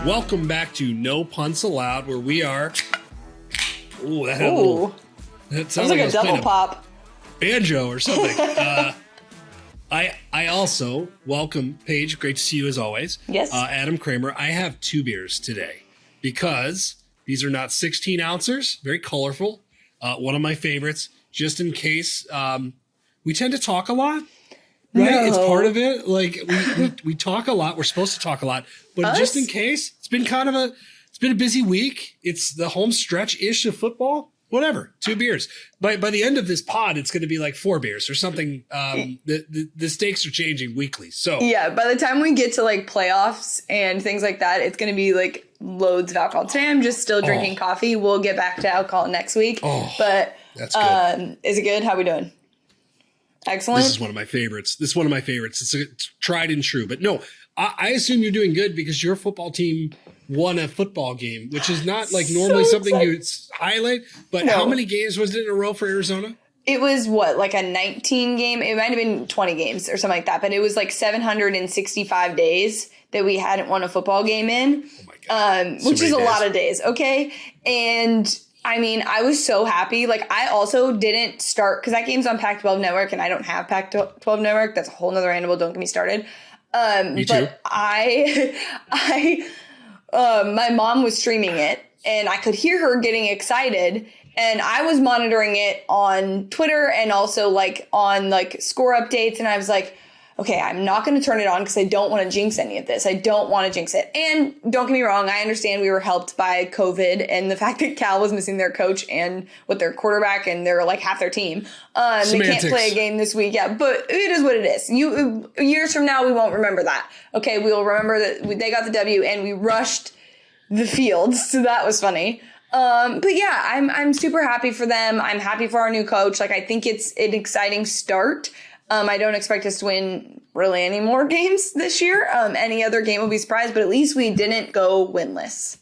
Welcome back to No Punts Allowed, where we are. Ooh, that had a little. That sounds like a double pop. Banjo or something. I also welcome Paige. Great to see you as always. Yes. Adam Kramer. I have 2 beers today because these are not 16 ounces. Very colorful. One of my favorites. Just in case, we tend to talk a lot. Right, no. It's part of it. Like we talk a lot. We're supposed to talk a lot, but just in case, it's been a busy week. It's the home stretch-ish of football. Whatever, 2 beers. By the end of this pod, it's going to be like 4 beers or something. The stakes are changing weekly. So yeah, by the time we get to like playoffs and things like that, it's going to be like loads of alcohol. Today, I'm just still drinking coffee. We'll get back to alcohol next week. But that's good. Is it good? How we doing? Excellent. This is one of my favorites. It's tried and true. But no, I assume you're doing good because your football team won a football game, which is not like normally something you highlight. But how many games was it in a row for Arizona? It was like a 19 game. It might have been 20 games or something like that. But it was like 765 days that we hadn't won a football game in, which is a lot of days. Okay. And I mean, I was so happy. Like, I also didn't start, because that game's on Pac-12 Network, and I don't have Pac-12 Network. That's a whole nother animal. Don't get me started. Me too. But my mom was streaming it, and I could hear her getting excited, and I was monitoring it on Twitter and also, like, on, like, score updates, and I was like, okay, I'm not going to turn it on because I don't want to jinx any of this. I don't want to jinx it. And don't get me wrong, I understand we were helped by COVID and the fact that Cal was missing their coach and with their quarterback and they're like half their team. They can't play a game this week. Yeah, but it is what it is. Years from now, we won't remember that. Okay, we'll remember that they got the W and we rushed the field. So that was funny. But yeah, I'm super happy for them. I'm happy for our new coach. Like, I think it's an exciting start. I don't expect us to win really any more games this year. Any other game will be surprised, but at least we didn't go winless.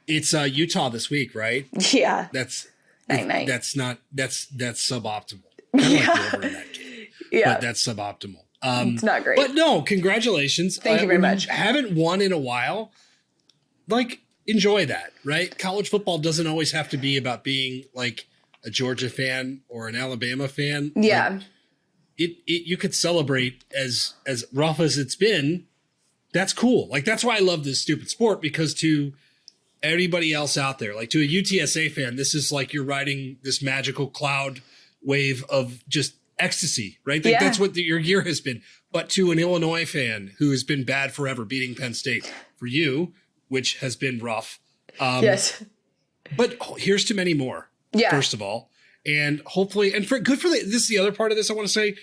It's Utah this week, right? Yeah. That's night. That's suboptimal. I like the over in that game. Yeah. But that's suboptimal. It's not great. But no, congratulations. Thank you very much. Haven't won in a while. Like, enjoy that, right? College football doesn't always have to be about being like a Georgia fan or an Alabama fan. Yeah. Like, you could celebrate as rough as it's been. That's cool. Like, that's why I love this stupid sport, because to everybody else out there, like to a UTSA fan, this is like you're riding this magical cloud wave of just ecstasy, right? Like, that's what your year has been. But to an Illinois fan who has been bad forever, beating Penn State, for you, which has been rough. Yes. But here's to many more. Yeah. First of all. And hopefully, and this is the other part of this I want to say.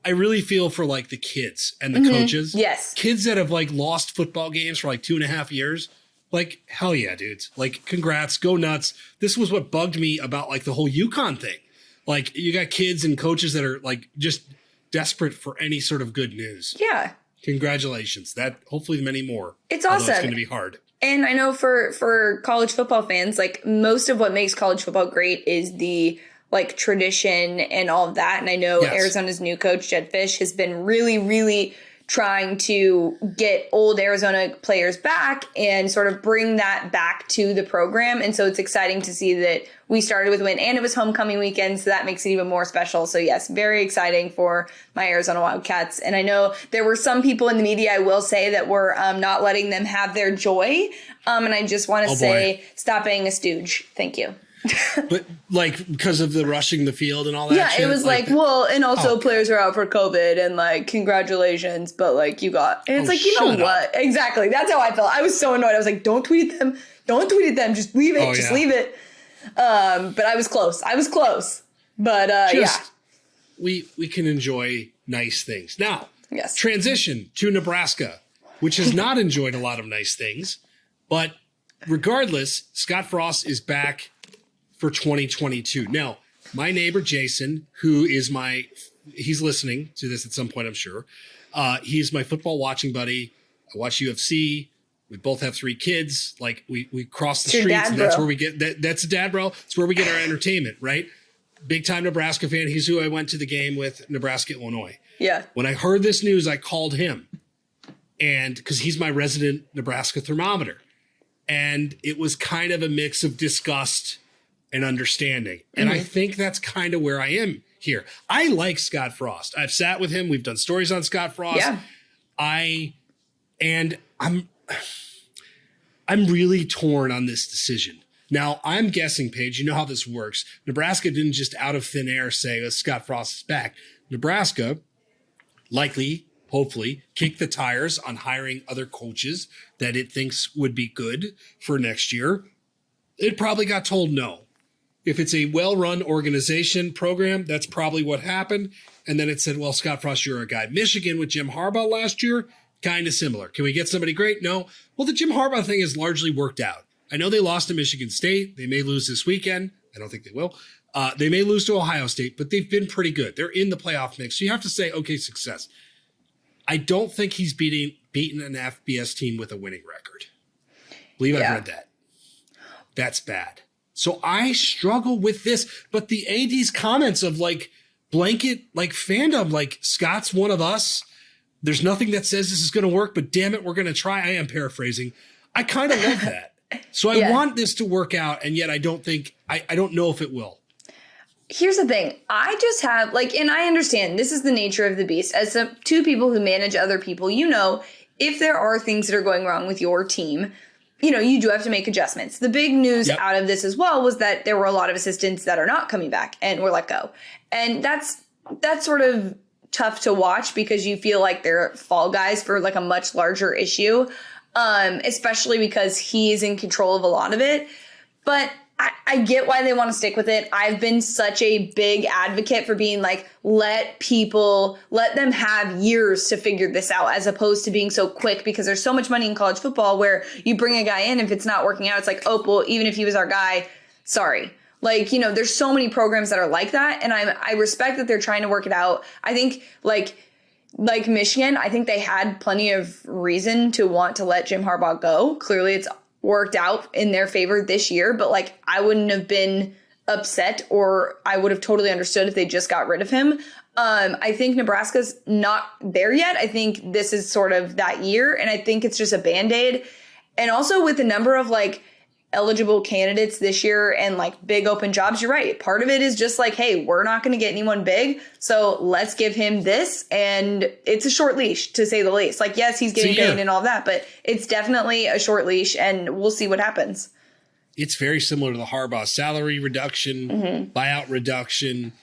I really feel for like the kids and the coaches. Yes. Kids that have like lost football games for like 2.5 years. Like, hell yeah, dudes. Like, congrats, go nuts. This was what bugged me about like the whole Uconn thing. Like, you got kids and coaches that are like just desperate for any sort of good news. Yeah. Congratulations. That hopefully many more. It's awesome. It's going to be hard. And I know for college football fans, like, most of what makes college football great is the like tradition and all of that. And I know Arizona's new coach, Jed Fish, has been really, really trying to get old Arizona players back and sort of bring that back to the program. And so it's exciting to see that we started with a win, and it was homecoming weekend, so that makes it even more special. So yes, very exciting for my Arizona Wildcats. And I know there were some people in the media, I will say, that were not letting them have their joy. And I just want to say, stop being a stooge. Thank you. But like, because of the rushing the field and all that. Yeah, shit, it was like well, and also players are out for COVID, and like, congratulations, but like, you got, and it's like, you know what? Exactly. That's how I felt. I was so annoyed. I was like, don't tweet at them. Just leave it. Leave it. But I was close. But we can enjoy nice things. Now, yes. Transition to Nebraska, which has not enjoyed a lot of nice things, but regardless, Scott Frost is back for 2022. Now, my neighbor Jason, who is he's listening to this at some point, I'm sure. He's my football watching buddy. I watch UFC. We both have 3 kids. Like, we cross the streets, and that's where we get that's a dad bro. It's where we get our entertainment, right? Big time Nebraska fan. He's who I went to the game with, Nebraska, Illinois. Yeah. When I heard this news, I called him, and because he's my resident Nebraska thermometer. and it was kind of a mix of disgust and understanding. And I think that's kind of where I am here. I like Scott Frost. I've sat with him. We've done stories on Scott Frost. Yeah. I'm really torn on this decision. Now, I'm guessing, Paige, you know how this works. Nebraska didn't just out of thin air say, Scott Frost is back. Nebraska likely, hopefully, kicked the tires on hiring other coaches that it thinks would be good for next year. It probably got told no. If it's a well-run organization program, that's probably what happened. And then it said, well, Scott Frost, you're a guy. Michigan with Jim Harbaugh last year, kind of similar. Can we get somebody great? No. Well, the Jim Harbaugh thing has largely worked out. I know they lost to Michigan State. They may lose this weekend. I don't think they will. They may lose to Ohio State, but they've been pretty good. They're in the playoff mix. So you have to say, okay, success. I don't think he's beaten an FBS team with a winning record. I believe I've read that. That's bad. So I struggle with this, but the AD's comments of like blanket, like fandom, like Scott's one of us. There's nothing that says this is going to work, but damn it, we're going to try. I am paraphrasing. I kind of love that. So I want this to work out. And yet I don't think, I don't know if it will. Here's the thing. I just have and I understand this is the nature of the beast. As two people who manage other people, if there are things that are going wrong with your team, you do have to make adjustments. The big news out of this as well was that there were a lot of assistants that are not coming back and were let go. And that's sort of tough to watch because you feel like they're fall guys for like a much larger issue, especially because he's in control of a lot of it. But I get why they want to stick with it. I've been such a big advocate for being like, let them have years to figure this out as opposed to being so quick, because there's so much money in college football where you bring a guy in, if it's not working out, it's like, oh, well, even if he was our guy, sorry. There's so many programs that are like that. And I respect that they're trying to work it out. I think like Michigan, I think they had plenty of reason to want to let Jim Harbaugh go. Clearly it's worked out in their favor this year, but I wouldn't have been upset, or I would have totally understood if they just got rid of him. I think Nebraska's not there yet. I think this is sort of that year, and I think it's just a Band-Aid. And also with the number of eligible candidates this year and big open jobs, you're right. Part of it is just hey, we're not going to get anyone big, so let's give him this. And it's a short leash, to say the least. Yes, he's getting paid and all that, but it's definitely a short leash, and we'll see what happens. It's very similar to the Harbaugh salary reduction, buyout reduction.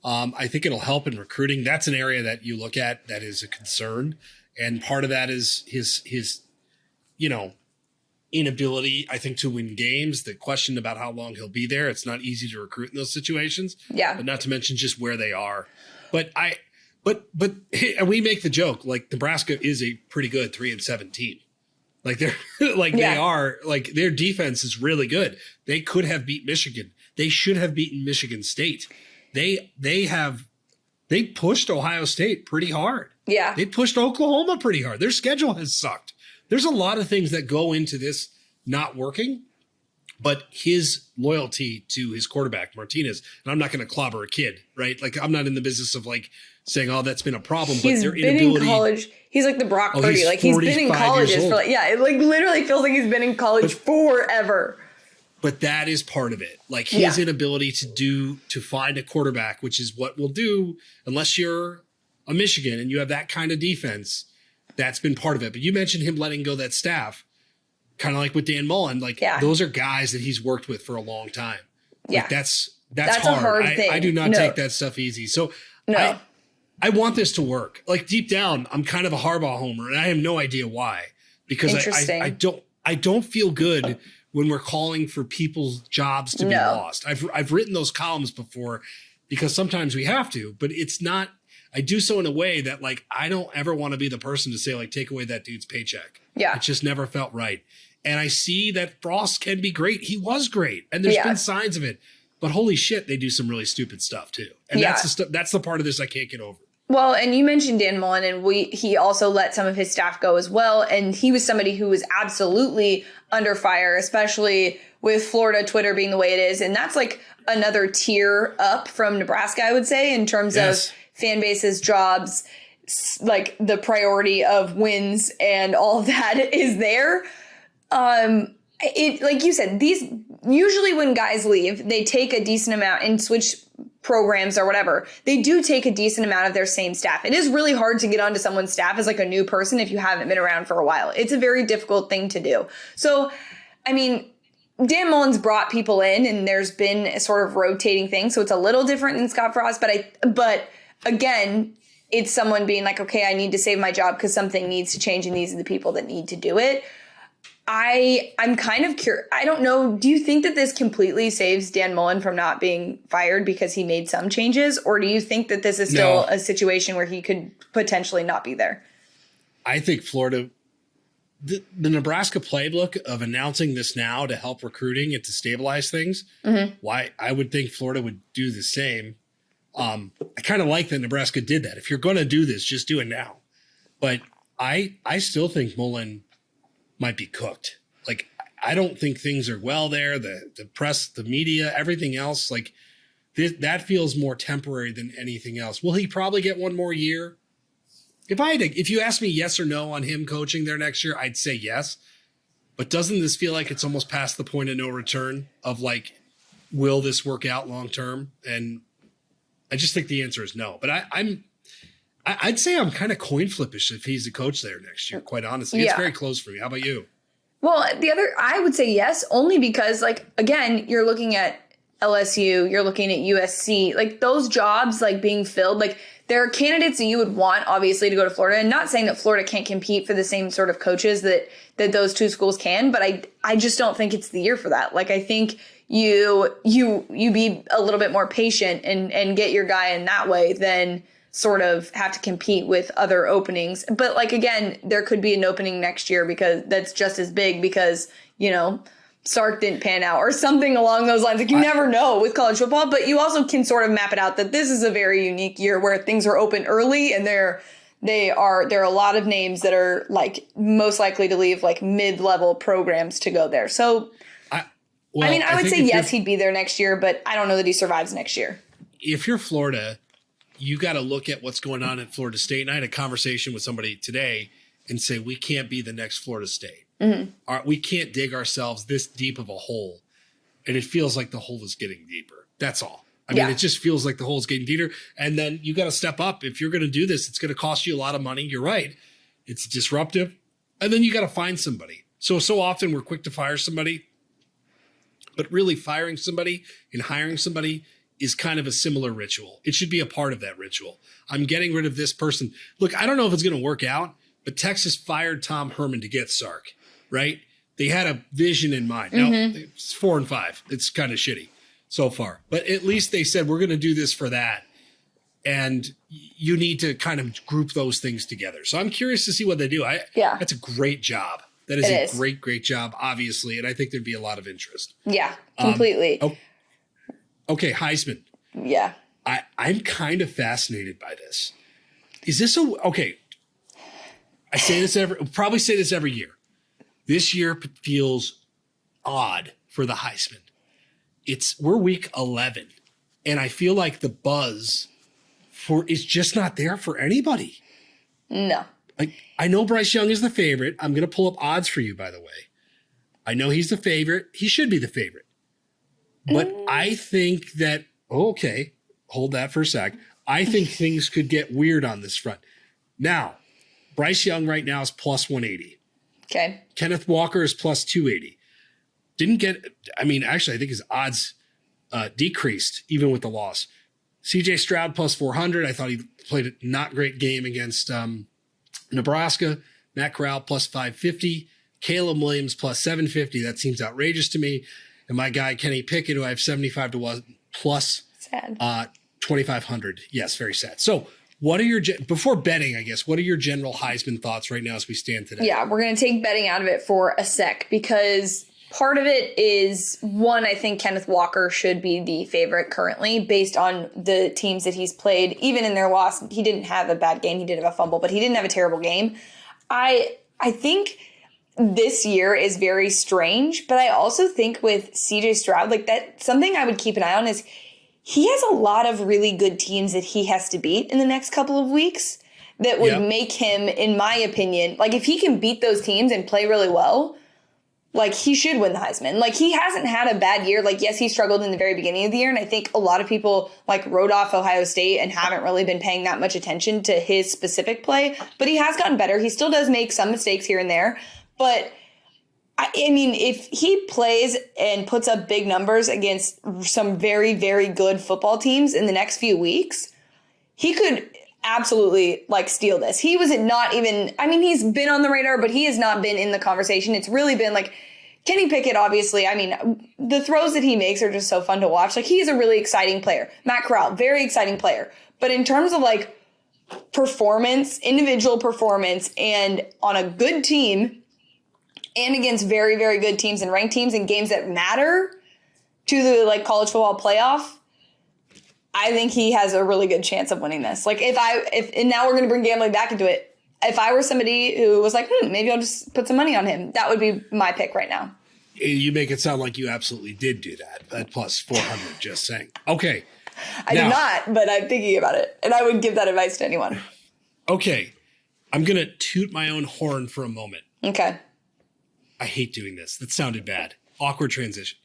I think it'll help in recruiting. That's an area that you look at that is a concern. And part of that is his inability, I think, to win games. The question about how long he'll be there. It's not easy to recruit in those situations. Yeah. But not to mention just where they are. But and we make the joke, Nebraska is a pretty good 3-7 team. They're they are, their defense is really good. They could have beat Michigan. They should have beaten Michigan State. They pushed Ohio State pretty hard. Yeah. They pushed Oklahoma pretty hard. Their schedule has sucked. There's a lot of things that go into this not working, but his loyalty to his quarterback, Martinez, and I'm not going to clobber a kid, right? I'm not in the business of saying, oh, that's been a problem, but their inability. He's been in college. He's like the Brock Purdy. He's been in colleges for it literally feels like he's been in college forever. But that is part of it. His inability to find a quarterback, which is what we'll do unless you're a Michigan and you have that kind of defense. That's been part of it. But you mentioned him letting go that staff, kind of like with Dan Mullen. Those are guys that he's worked with for a long time. That's hard. A hard thing. I do not take that stuff easy. So I want this to work. Deep down, I'm kind of a Harbaugh homer, and I have no idea why. Because I don't feel good when we're calling for people's jobs to be lost. I've written those columns before because sometimes we have to, but it's not. I do so in a way that I don't ever want to be the person to say take away that dude's paycheck. Yeah. It just never felt right. And I see that Frost can be great. He was great. And there's been signs of it. But holy shit, they do some really stupid stuff too. And that's the part of this I can't get over. Well, and you mentioned Dan Mullen, and he also let some of his staff go as well. And he was somebody who was absolutely under fire, especially with Florida Twitter being the way it is. And that's another tier up from Nebraska, I would say, in terms of fan bases, jobs, the priority of wins and all of that is there. it, like you said, these usually when guys leave, they take a decent amount and switch programs or whatever. They do take a decent amount of their same staff. It is really hard to get onto someone's staff as like a new person if you haven't been around for a while. It's a very difficult thing to do. So, I mean, Dan Mullen's brought people in and there's been a sort of rotating thing. So it's a little different than Scott Frost. But again, it's someone being like, okay, I need to save my job because something needs to change and these are the people that need to do it. I'm kind of curious. I don't know. Do you think that this completely saves Dan Mullen from not being fired because he made some changes? Or do you think that this is still a situation where he could potentially not be there? I think Florida, the Nebraska playbook of announcing this now to help recruiting and to stabilize things, why I would think Florida would do the same. I kind of like that Nebraska did that. If you're going to do this, just do it now. But I still think Mullen might be cooked. Like, I don't think things are well there. The press, the media, everything else, like that feels more temporary than anything else. Will he probably get one more year? If you ask me yes or no on him coaching there next year, I'd say yes. But doesn't this feel like it's almost past the point of no return of like, will this work out long term? And I just think the answer is no. But I'd say I'm kind of coin flippish if he's the coach there next year, quite honestly. It's very close for me. How about you? Well, I would say yes, only because, like, again, you're looking at LSU, you're looking at USC, like those jobs, like being filled, like there are candidates that you would want, obviously, to go to Florida. And not saying that Florida can't compete for the same sort of coaches that those two schools can, but I just don't think it's the year for that. Like, I think you be a little bit more patient and get your guy in that way than sort of have to compete with other openings. But like, again, there could be an opening next year because that's just as big because, you know, Sark didn't pan out or something along those lines. Like, you never know with college football, but you also can sort of map it out that this is a very unique year where things are open early and there are a lot of names that are like most likely to leave like mid-level programs to go there. So, I would say yes, he'd be there next year, but I don't know that he survives next year. If you're Florida, you got to look at what's going on at Florida State. And I had a conversation with somebody today and say, we can't be the next Florida State. We can't dig ourselves this deep of a hole. And it feels like the hole is getting deeper. That's all. I mean, it just feels like the hole is getting deeper. And then you got to step up. If you're going to do this, it's going to cost you a lot of money. You're right. It's disruptive. And then you got to find somebody. So often we're quick to fire somebody. But really firing somebody and hiring somebody is kind of a similar ritual. It should be a part of that ritual. I'm getting rid of this person. Look, I don't know if it's going to work out, but Texas fired Tom Herman to get Sark, right? They had a vision in mind. Now, it's 4-5. It's kind of shitty so far. But at least they said, we're going to do this for that. And you need to kind of group those things together. So I'm curious to see what they do. That's a great job. That is a great, great job, obviously. And I think there'd be a lot of interest. Yeah, completely. Okay, Heisman. Yeah. I'm kind of fascinated by this. Is this okay? I say this probably say this every year. This year feels odd for the Heisman. We're week 11, and I feel like the buzz is just not there for anybody. No. Like, I know Bryce Young is the favorite. I'm going to pull up odds for you, by the way. I know he's the favorite. He should be the favorite. But I think that, okay, hold that for a sec. I think things could get weird on this front. Now, Bryce Young right now is plus 180. Okay. Kenneth Walker is plus 280. Actually, I think his odds decreased even with the loss. CJ Stroud plus 400. I thought he played a not great game against Nebraska. Matt Corral plus 550. Caleb Williams plus 750. That seems outrageous to me. And my guy, Kenny Pickett, who I have 75 to 1 plus 2,500. Yes, very sad. So what are before betting, I guess, what are your general Heisman thoughts right now as we stand today? Yeah, we're going to take betting out of it for a sec because part of it is, one, I think Kenneth Walker should be the favorite currently based on the teams that he's played. Even in their loss, he didn't have a bad game. He did have a fumble, but he didn't have a terrible game. I think this year is very strange, but I also think with CJ Stroud, like that, something I would keep an eye on is he has a lot of really good teams that he has to beat in the next couple of weeks that would make him, in my opinion, like if he can beat those teams and play really well, like, he should win the Heisman. Like, he hasn't had a bad year. Like, yes, he struggled in the very beginning of the year, and I think a lot of people, like, wrote off Ohio State and haven't really been paying that much attention to his specific play. But he has gotten better. He still does make some mistakes here and there. But, I mean, if he plays and puts up big numbers against some very, very good football teams in the next few weeks, he could absolutely, like, steal this. He was not even, I mean, he's been on the radar, but he has not been in the conversation. It's really been, like, Kenny Pickett, obviously. I mean, the throws that he makes are just so fun to watch. Like, he's a really exciting player. Matt Corral, very exciting player. But in terms of, like, performance, individual performance, and on a good team and against very, very good teams and ranked teams in games that matter to the, like, college football playoff, I think he has a really good chance of winning this. Like, and now we're going to bring gambling back into it. If I were somebody who was like, maybe I'll just put some money on him, that would be my pick right now. You make it sound like you absolutely did do that. At plus 400, just saying. Okay. I did not, but I'm thinking about it. And I would give that advice to anyone. Okay. I'm going to toot my own horn for a moment. Okay. I hate doing this. That sounded bad. Awkward transition.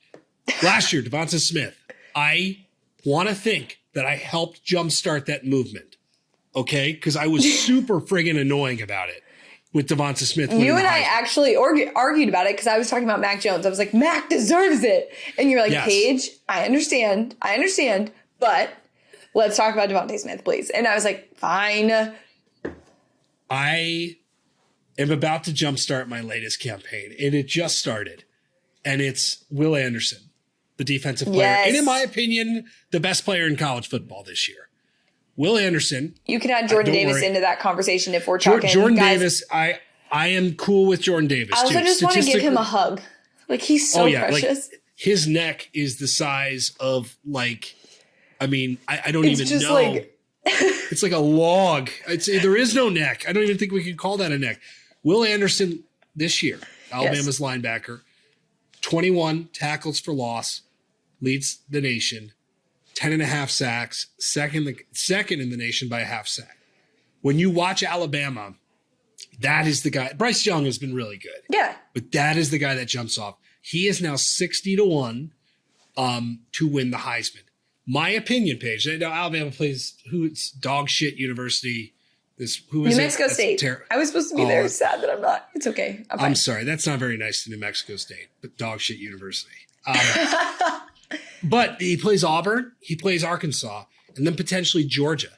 Last year, Devonta Smith, I want to think that I helped jumpstart that movement, okay? Because I was super friggin' annoying about it with Devonta Smith. You and I actually argued about it because I was talking about Mac Jones. I was like, Mac deserves it. And you're like, yes. Paige, I understand, but let's talk about Devonta Smith, please. And I was like, fine. I am about to jumpstart my latest campaign, and it just started. And it's Will Anderson, the defensive player, yes. And in my opinion, the best player in college football this year. Will Anderson. You can add Jordan Davis into that conversation if we're talking. Jordan Davis, I am cool with Jordan Davis, I also just want to give him a hug. Like, he's so precious. Like, his neck is the size of, like, I mean, I don't even know. Like it's like a log. There is no neck. I don't even think we can call that a neck. Will Anderson this year, Alabama's linebacker, 21 tackles for loss, leads the nation, 10.5 sacks, second in the nation by a half sack. When you watch Alabama, that is the guy. Bryce Young has been really good. Yeah. But that is the guy that jumps off. He is now 60-1 to win the Heisman. My opinion, Paige. Now Alabama plays who's dog shit university. New Mexico State. I was supposed to be there. Sad that I'm not. It's okay. I'm sorry. That's not very nice to New Mexico State, but dog shit university. But he plays Auburn, he plays Arkansas, and then potentially Georgia.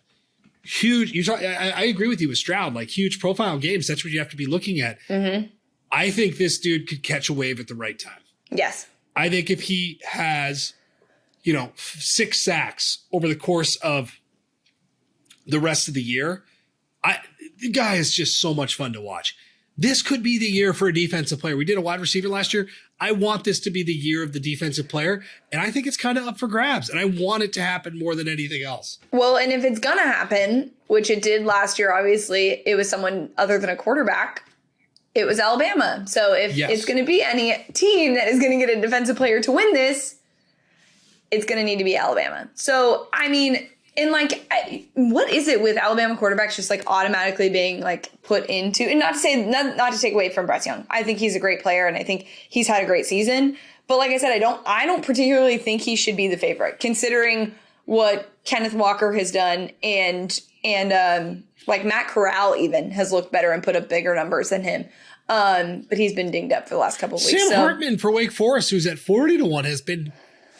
Huge. I agree with you with Stroud. Like, huge profile games. That's what you have to be looking at. Mm-hmm. I think this dude could catch a wave at the right time. Yes. I think if he has, 6 sacks over the course of the rest of the year, the guy is just so much fun to watch. This could be the year for a defensive player. We did a wide receiver last year. I want this to be the year of the defensive player, and I think it's kind of up for grabs, and I want it to happen more than anything else. Well, and if it's going to happen, which it did last year, obviously, it was someone other than a quarterback. It was Alabama. So if it's going to be any team that is going to get a defensive player to win this, it's going to need to be Alabama. So, I mean, and like, what is it with Alabama quarterbacks just like automatically being like put into, and not to take away from Bryce Young. I think he's a great player and I think he's had a great season. But like I said, I don't particularly think he should be the favorite considering what Kenneth Walker has done and like Matt Corral even has looked better and put up bigger numbers than him. But he's been dinged up for the last couple of weeks. Sam Hartman for Wake Forest, who's at 40-1, has been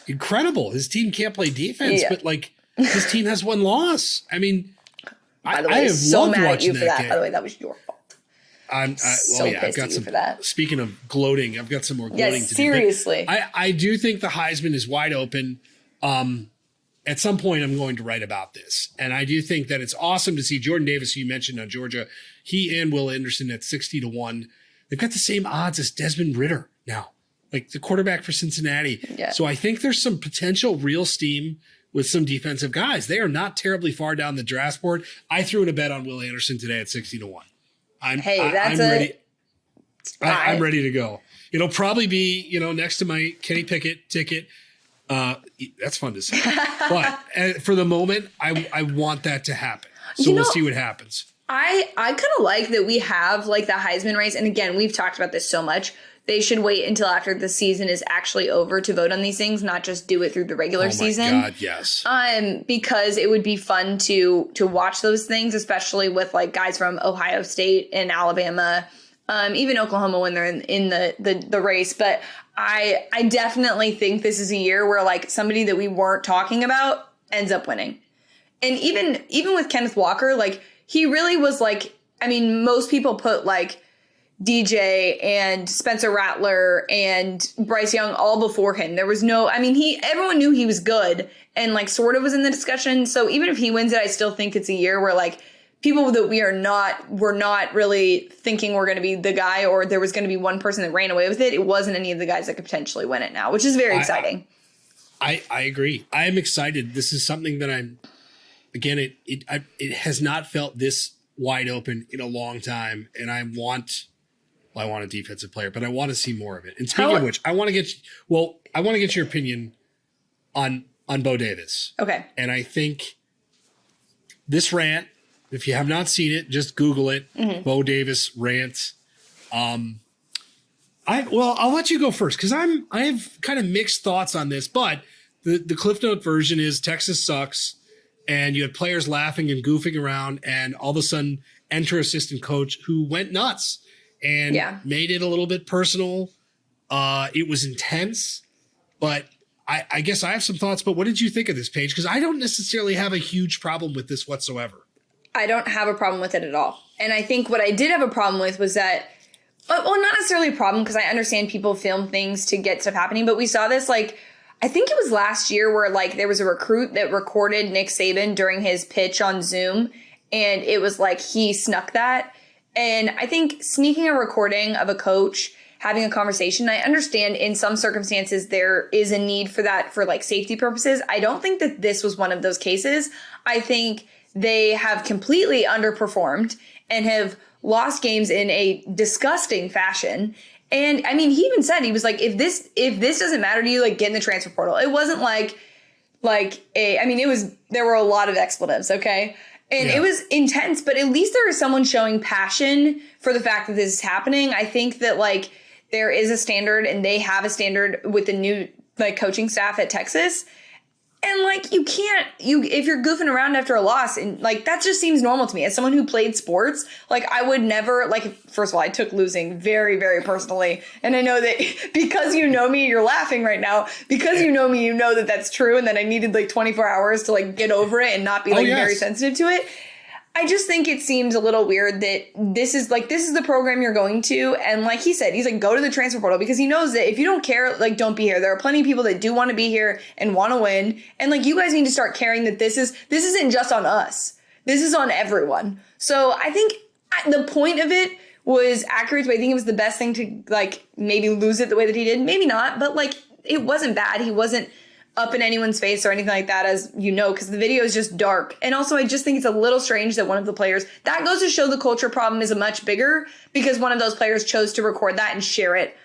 incredible. His team can't play defense, but like his team has one loss. I mean, by the way, I have so loved mad watching at you for that that. game. By the way, that was your fault. I've got some for that. Speaking of gloating, I've got some more gloating to do. Seriously. I do think the Heisman is wide open. At some point, I'm going to write about this. And I do think that it's awesome to see Jordan Davis, who you mentioned on Georgia, he and Will Anderson at 60-1. They've got the same odds as Desmond Ridder now, like the quarterback for Cincinnati. Yeah. So I think there's some potential real steam with some defensive guys. They are not terribly far down the draft board. I threw in a bet on Will Anderson today at 60-1. I'm ready. I'm ready to go. It'll probably be, next to my Kenny Pickett ticket. That's fun to say. But for the moment, I want that to happen. So we'll see what happens. I kind of like that we have like the Heisman race. And again, we've talked about this so much. they should wait until after the season is actually over to vote on these things, not just do it through the regular season. Oh my God, yes. Because it would be fun to watch those things, especially with like guys from Ohio State and Alabama, even Oklahoma when they're in the race. But I definitely think this is a year where like somebody that we weren't talking about ends up winning. And even with Kenneth Walker, like he really was like, I mean, most people put like DJ and Spencer Rattler and Bryce Young all before him. There was no, I mean, everyone knew he was good and like sort of was in the discussion. So even if he wins it, I still think it's a year where like people that we're not really thinking we're going to be the guy, or there was going to be one person that ran away with it. It wasn't any of the guys that could potentially win it now, which is very exciting. I agree. I am excited. This is something that it has not felt this wide open in a long time. And I want a defensive player, but I want to see more of it. And speaking of which, I want to get your opinion on Bo Davis. Okay. And I think this rant, if you have not seen it, just Google it. Mm-hmm. Bo Davis rant. I'll let you go first because I have kind of mixed thoughts on this, but the Cliff Note version is Texas sucks, and you had players laughing and goofing around, and all of a sudden enter assistant coach who went nuts and made it a little bit personal. It was intense, but I guess I have some thoughts. But what did you think of this, Paige? Because I don't necessarily have a huge problem with this whatsoever. I don't have a problem with it at all. And I think what I did have a problem with was that, well, not necessarily a problem because I understand people film things to get stuff happening, but we saw this like, I think it was last year where like there was a recruit that recorded Nick Saban during his pitch on Zoom, and it was like he snuck that. And I think sneaking a recording of a coach having a conversation, I understand in some circumstances there is a need for that for like safety purposes. I don't think that this was one of those cases. I think they have completely underperformed and have lost games in a disgusting fashion. And I mean, he even said, he was like, if this doesn't matter to you, like get in the transfer portal. It wasn't there were a lot of expletives. Okay. And it was intense, but at least there is someone showing passion for the fact that this is happening. I think that like there is a standard, and they have a standard with the new like coaching staff at Texas. And like, if you're goofing around after a loss, and like, that just seems normal to me as someone who played sports. Like I would never, like, first of all, I took losing very, very personally. And I know that because you know me, you're laughing right now, because you know me, you know that that's true. And that I needed like 24 hours to like get over it and not be like very sensitive to it. I just think it seems a little weird that this is the program you're going to. And like he said, he's like, go to the transfer portal, because he knows that if you don't care, like, don't be here. There are plenty of people that do want to be here and want to win. And like, you guys need to start caring that this isn't just on us. This is on everyone. So I think the point of it was accurate. But I think it was the best thing to like maybe lose it the way that he did. Maybe not, but like, it wasn't bad. He wasn't up in anyone's face or anything like that, as you know, because the video is just dark. And also, I just think it's a little strange that one of the players, that goes to show the culture problem is a much bigger, because one of those players chose to record that and share it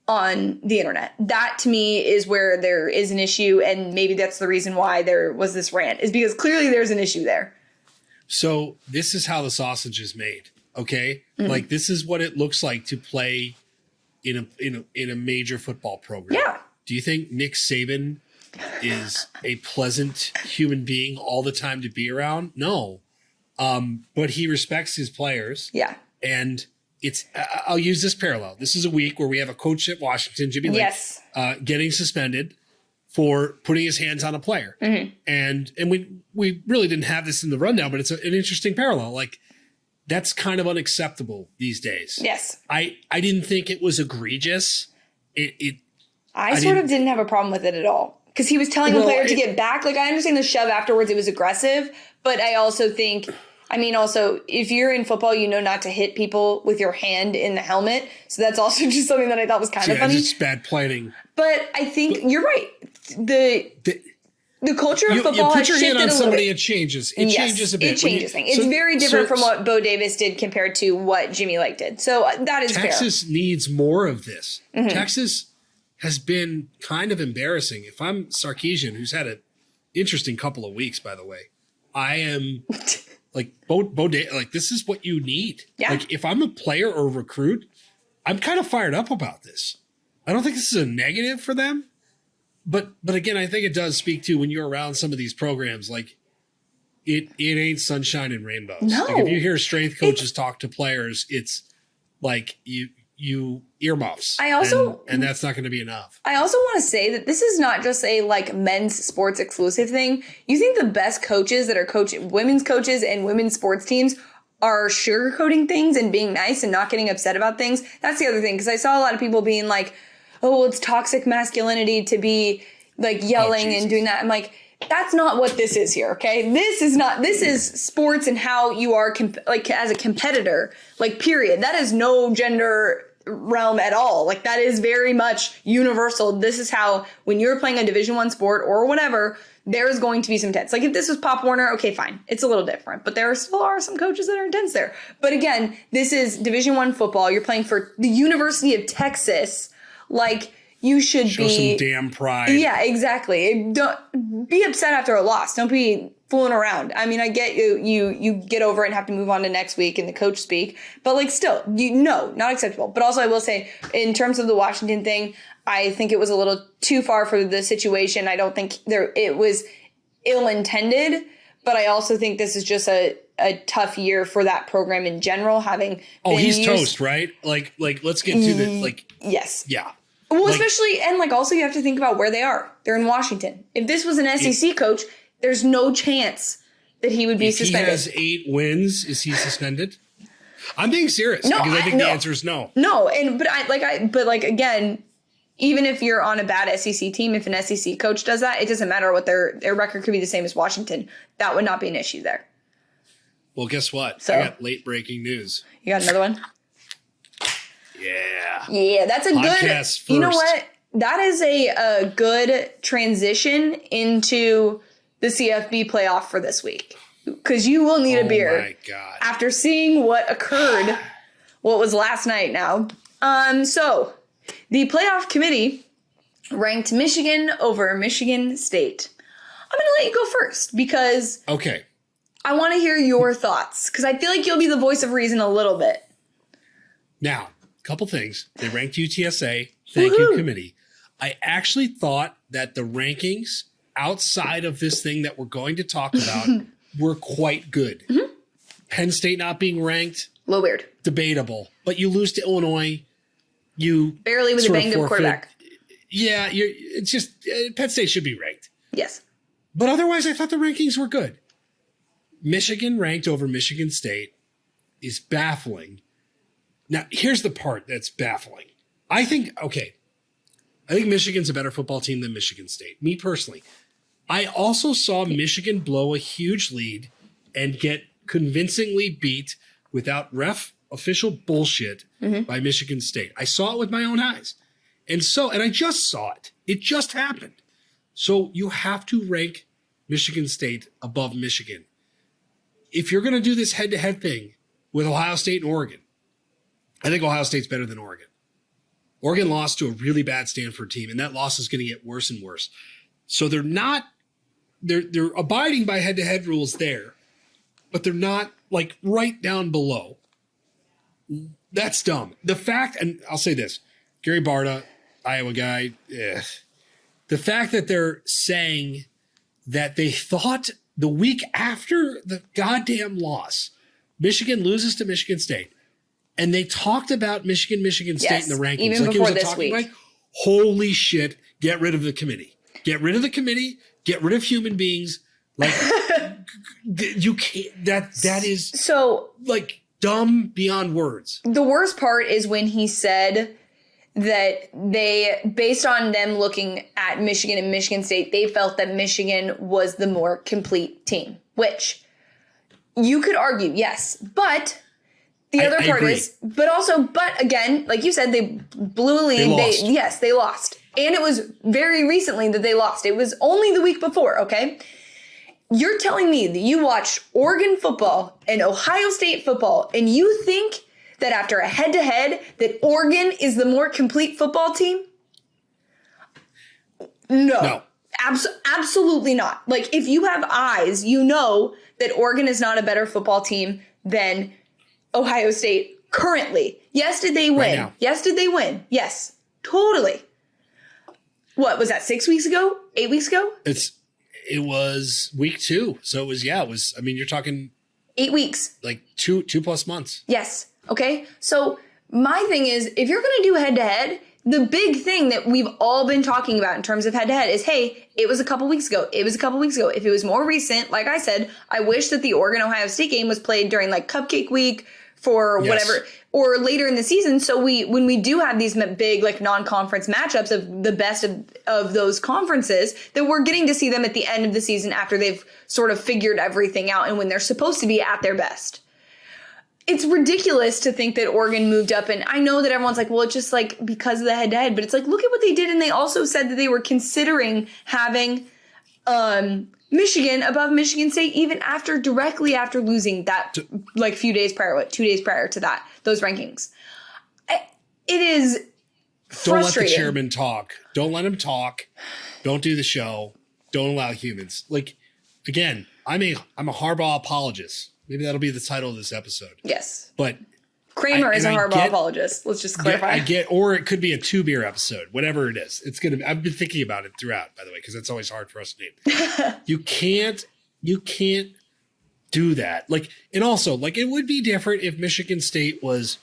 on the internet. That to me is where there is an issue. And maybe that's the reason why there was this rant, is because clearly there's an issue there. So this is how the sausage is made. Okay. Mm-hmm. Like this is what it looks like to play in a major football program. Yeah. Do you think Nick Saban is a pleasant human being all the time to be around? No. But he respects his players. Yeah. And I'll use this parallel. This is a week where we have a coach at Washington, Jimmy Lake, getting suspended for putting his hands on a player. Mm-hmm. And we really didn't have this in the rundown, but it's an interesting parallel. Like, that's kind of unacceptable these days. Yes. I didn't think it was egregious. I sort of didn't have a problem with it at all. Because he was telling the player to get back. Like, I understand the shove afterwards, it was aggressive. But I also think, if you're in football, you know not to hit people with your hand in the helmet. So that's also just something that I thought was kind of funny. It's bad planning. But I think you're right. The culture of football has shifted a little bit. You put your hand on somebody, it changes. It changes a bit. It changes things. It's very different from what Bo Davis did compared to what Jimmy Lake did. So that is fair. Texas needs more of this. Mm-hmm. Texas has been kind of embarrassing. If I'm Sarkisian, who's had an interesting couple of weeks, by the way, I am like, like, this is what you need. Yeah. Like, if I'm a player or a recruit, I'm kind of fired up about this. I don't think this is a negative for them. But again, I think it does speak to when you're around some of these programs, like it ain't sunshine and rainbows. No. Like if you hear strength coaches talk to players, it's like you earmuffs. I also and that's not going to be enough. I also want to say that this is not just a like men's sports exclusive thing. You think the best coaches that are women's coaches and women's sports teams are sugarcoating things and being nice and not getting upset about things? That's the other thing, because I saw a lot of people being like, oh, it's toxic masculinity to be like yelling and doing that. I'm like, that's not what this is here, okay? This is sports and how you are like as a competitor, like period. That is no gender realm at all. Like that is very much universal. This is how, when you're playing a Division I sport or whatever, there's going to be some tense. Like if this was Pop Warner, okay, fine. It's a little different, but there still are some coaches that are intense there. But again, this is Division I football. You're playing for the University of Texas. Like you should show some damn pride. Yeah, exactly. Don't be upset after a loss. Don't be fooling around. I mean, I get you get over it and have to move on to next week and the coach speak, but like still, not acceptable. But also I will say, in terms of the Washington thing, I think it was a little too far for the situation. I don't think it was ill-intended, but I also think this is just a tough year for that program in general, having he's toast, right? Like let's get to the yes. Yeah. Well, especially, and like also you have to think about where they are. They're in Washington. If this was an SEC coach, there's no chance that he would be suspended. He has 8 wins. Is he suspended? I'm being serious because I think the answer is no. No, but again, even if you're on a bad SEC team, if an SEC coach does that, it doesn't matter what their record could be the same as Washington. That would not be an issue there. Well, guess what? So, I got late breaking news. You got another one? Yeah, that's a podcast good. First. You know what? That is a good transition into the CFB playoff for this week, because you will need a beer. Oh my God! After seeing what occurred, what was last night now. So the playoff committee ranked Michigan over Michigan State. I'm going to let you go first because I want to hear your thoughts, because I feel like you'll be the voice of reason a little bit. Now, couple things. They ranked UTSA. Thank you, committee. I actually thought that the rankings outside of this thing that we're going to talk about were quite good. Mm-hmm. Penn State not being ranked. A little weird. Debatable. But you lose to Illinois. You barely with a banged up quarterback. Yeah, it's just Penn State should be ranked. Yes. But otherwise, I thought the rankings were good. Michigan ranked over Michigan State is baffling. Now, here's the part that's baffling. I think Michigan's a better football team than Michigan State. Me personally. I also saw Michigan blow a huge lead and get convincingly beat without official bullshit by Michigan State. I saw it with my own eyes. And I just saw it. It just happened. So you have to rank Michigan State above Michigan. If you're going to do this head-to-head thing with Ohio State and Oregon, I think Ohio State's better than Oregon. Oregon lost to a really bad Stanford team, and that loss is going to get worse and worse. So they're abiding by head-to-head rules there, but they're not like right down below. That's dumb. The fact, and I'll say this, Gary Barta, Iowa guy, the fact that they're saying that they thought the week after the goddamn loss, Michigan loses to Michigan State, and they talked about Michigan State in the rankings. Even like before this week. Point. Holy shit, get rid of the committee. Get rid of the committee. Get rid of human beings. Like, you can't, that is so like dumb beyond words. The worst part is when he said that they, based on them looking at Michigan and Michigan State, they felt that Michigan was the more complete team, which you could argue, yes, but the other part is, but again, like you said, they blew a lead. They lost. And it was very recently that they lost. It was only the week before, okay? You're telling me that you watch Oregon football and Ohio State football, and you think that after a head-to-head that Oregon is the more complete football team? No. Absolutely not. Like, if you have eyes, you know that Oregon is not a better football team than Ohio State Currently. Yes, did they win? Right now. Yes, did they win? Yes, totally. What was that? 6 weeks ago? 8 weeks ago? It was week 2. So it was, I mean, you're talking 8 weeks. like two plus months. Yes. Okay. So my thing is, if you're going to do head to head, the big thing that we've all been talking about in terms of head to head is, hey, it was a couple weeks ago. It was a couple weeks ago. If it was more recent, like I said, I wish that the Oregon-Ohio State game was played during like Cupcake Week for whatever, or later in the season. So when we do have these big like non-conference matchups of the best of those conferences, that we're getting to see them at the end of the season after they've sort of figured everything out and when they're supposed to be at their best. It's ridiculous to think that Oregon moved up. And I know that everyone's like, well, it's just like because of the head to head, but it's like, look at what they did. And they also said that they were considering having, Michigan above Michigan State, even directly after losing that, like few days prior, 2 days prior to that, those rankings. It is frustrating. Don't let the chairman talk. Don't let him talk. Don't do the show. Don't allow humans. Like, again, I'm a Harbaugh apologist. Maybe that'll be the title of this episode. Yes. But Kramer is a Harbaugh apologist. Let's just clarify. Or it could be a 2-beer episode, whatever it is. I've been thinking about it throughout, by the way, because it's always hard for us to name. You can't do that. Like, and also, like, it would be different if Michigan State was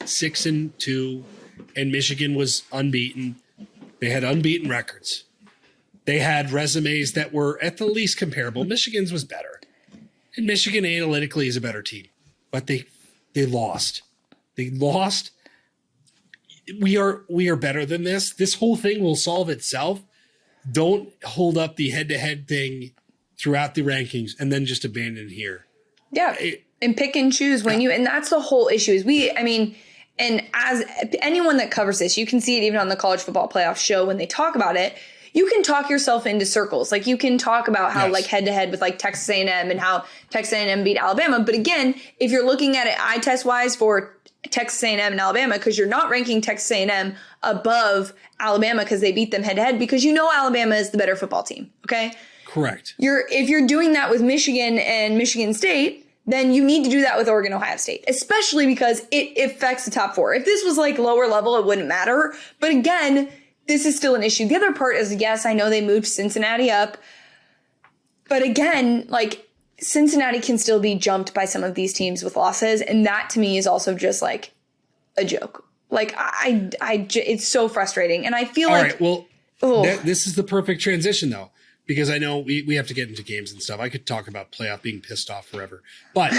6-2 and Michigan was unbeaten. They had unbeaten records. They had resumes that were at the least comparable. Michigan's was better. And Michigan analytically is a better team. But they lost. They lost. We are better than this. This whole thing will solve itself. Don't hold up the head-to-head thing throughout the rankings and then just abandon here. Yeah, and pick and choose when you – and that's the whole issue is and as anyone that covers this, you can see it even on the College Football Playoff show when they talk about it. You can talk yourself into circles. Like you can talk about how like head to head with like Texas A&M and how Texas A&M beat Alabama. But again, if you're looking at it eye test wise for Texas A&M and Alabama, because you're not ranking Texas A&M above Alabama because they beat them head to head, because you know Alabama is the better football team. Okay. Correct. If you're doing that with Michigan and Michigan State, then you need to do that with Oregon, Ohio State, especially because it affects the top 4. If this was like lower level, it wouldn't matter. But again, this is still an issue. The other part is, yes, I know they moved Cincinnati up. But again, like Cincinnati can still be jumped by some of these teams with losses. And that to me is also just like a joke. Like it's so frustrating. And I feel All like. Right, well, this is the perfect transition though, because I know we have to get into games and stuff. I could talk about playoff being pissed off forever. But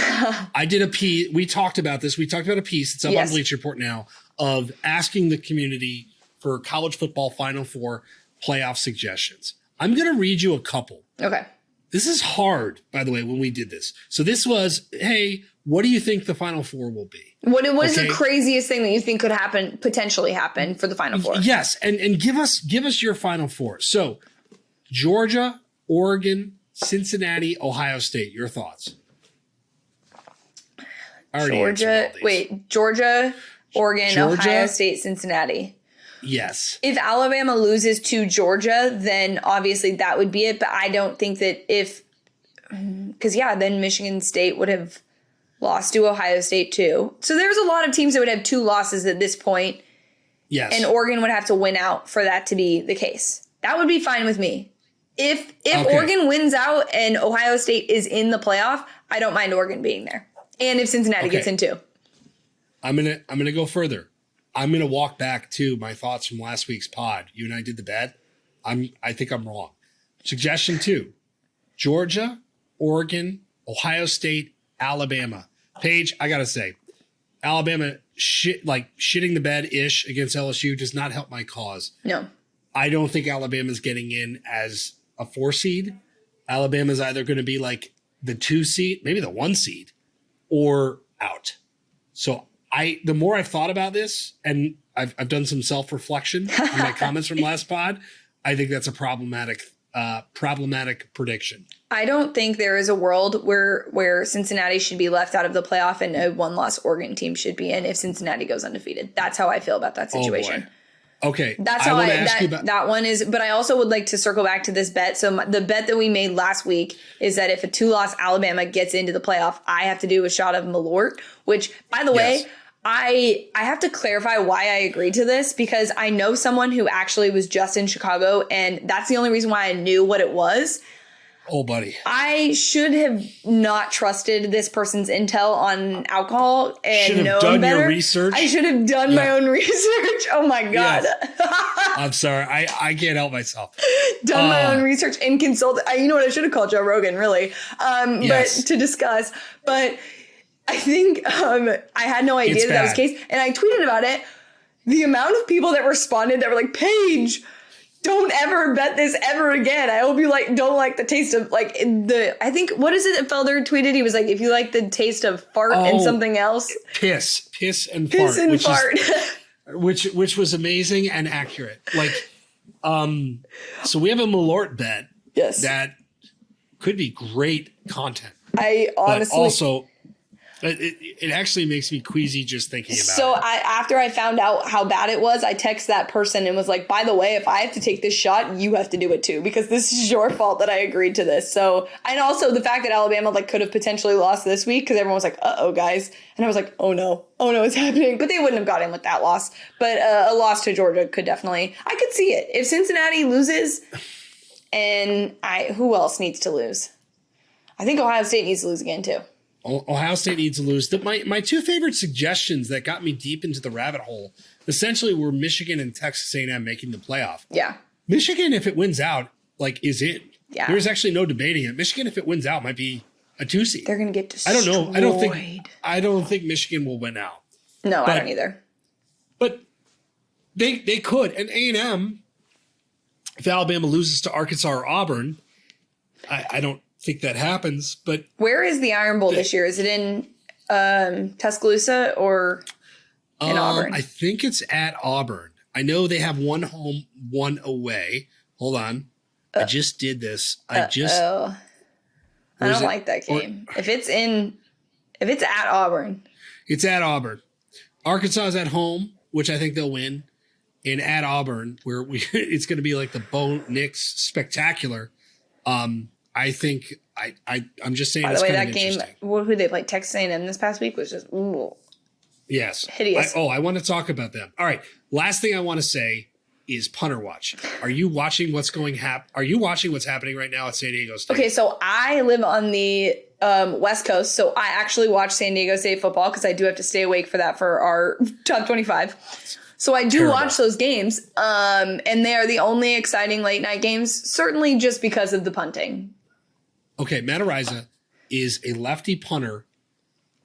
I did a piece. We talked about this. We talked about a piece. It's up on Bleacher Report now of asking the community for college football Final Four playoff suggestions. I'm going to read you a couple. Okay. This is hard, by the way, when we did this. So this was, hey, what do you think the Final Four will be? What is the craziest thing that you think could potentially happen for the Final Four? Yes, and give us your Final Four. So Georgia, Oregon, Cincinnati, Ohio State. Your thoughts? Georgia, Oregon, Ohio State, Cincinnati. Yes. If Alabama loses to Georgia, then obviously that would be it. But I don't think that then Michigan State would have lost to Ohio State too. So there's a lot of teams that would have 2 losses at this point. Yes. And Oregon would have to win out for that to be the case. That would be fine with me. If Oregon wins out and Ohio State is in the playoff, I don't mind Oregon being there. And if Cincinnati gets in too. I'm gonna go further. I'm going to walk back to my thoughts from last week's pod. You and I did the bet. I think I'm wrong. Suggestion 2, Georgia, Oregon, Ohio State, Alabama. Paige, I got to say, Alabama shitting the bed-ish against LSU does not help my cause. No. I don't think Alabama's getting in as a 4 seed. Alabama's either going to be like the 2 seed, maybe the 1 seed, or out. So the more I've thought about this, and I've done some self-reflection in my comments from last pod, I think that's a problematic prediction. I don't think there is a world where Cincinnati should be left out of the playoff and a 1-loss Oregon team should be in if Cincinnati goes undefeated. That's how I feel about that situation. Oh boy. Okay. That's how that one is. But I also would like to circle back to this bet. So the bet that we made last week is that if a 2-loss Alabama gets into the playoff, I have to do a shot of Malort, which, by the way, I have to clarify why I agreed to this, because I know someone who actually was just in Chicago, and that's the only reason why I knew what it was. Oh, buddy. I should have not trusted this person's intel on alcohol and should have known done better. your research. I should have done my own research. Oh my God. Yes. I'm sorry. I can't help myself. Done my own research and consulted. You know what? I should have called Joe Rogan, really, Yes. but to discuss. But I think I had no idea that was the case. And I tweeted about it. The amount of people that responded that were like, Paige, don't ever bet this ever again. I hope you don't like the taste of I think, what is it that Felder tweeted? He was like, if you like the taste of fart and something else. Piss and Piss fart. and fart. Which was amazing and accurate. So we have a Malort bet. Yes. That could be great content. I honestly. But also, it actually makes me queasy just thinking about it. So after I found out how bad it was, I texted that person and was like, by the way, if I have to take this shot, you have to do it too, because this is your fault that I agreed to this. So, and also the fact that Alabama could have potentially lost this week, because everyone was like, uh-oh, guys. And I was like, oh no, it's happening. But they wouldn't have got in with that loss. But a loss to Georgia could definitely, I could see it. If Cincinnati loses, and who else needs to lose? I think Ohio State needs to lose again too. Ohio State needs to lose. My two favorite suggestions that got me deep into the rabbit hole essentially were Michigan and Texas A&M making the playoff. Yeah. Michigan, if it wins out, is in. Yeah. There's actually no debating it. Michigan, if it wins out, might be a 2-seed. They're going to get destroyed. I don't know. I don't think Michigan will win out. No, I don't either. But they could. And A&M, if Alabama loses to Arkansas or Auburn, I don't think that happens. But where is the Iron Bowl this year? Is it in Tuscaloosa or in Auburn? I think it's at Auburn. I know they have one home, one away. Hold on. I just did this. I don't like that game. If it's at Auburn. It's at Auburn. Arkansas is at home, which I think they'll win. And at Auburn, where it's going to be like the Bo Nix spectacular. I think I'm just saying. By the way, that game, who they played, Texas A&M this past week, was just hideous. I want to talk about them. All right, last thing I want to say is punter watch. Are you watching what's happening right now at San Diego State? Okay, so I live on the West Coast, so I actually watch San Diego State football because I do have to stay awake for that for our top 25. So I do watch those games, and they are the only exciting late night games, certainly just because of the punting. Okay, Matt Araiza is a lefty punter,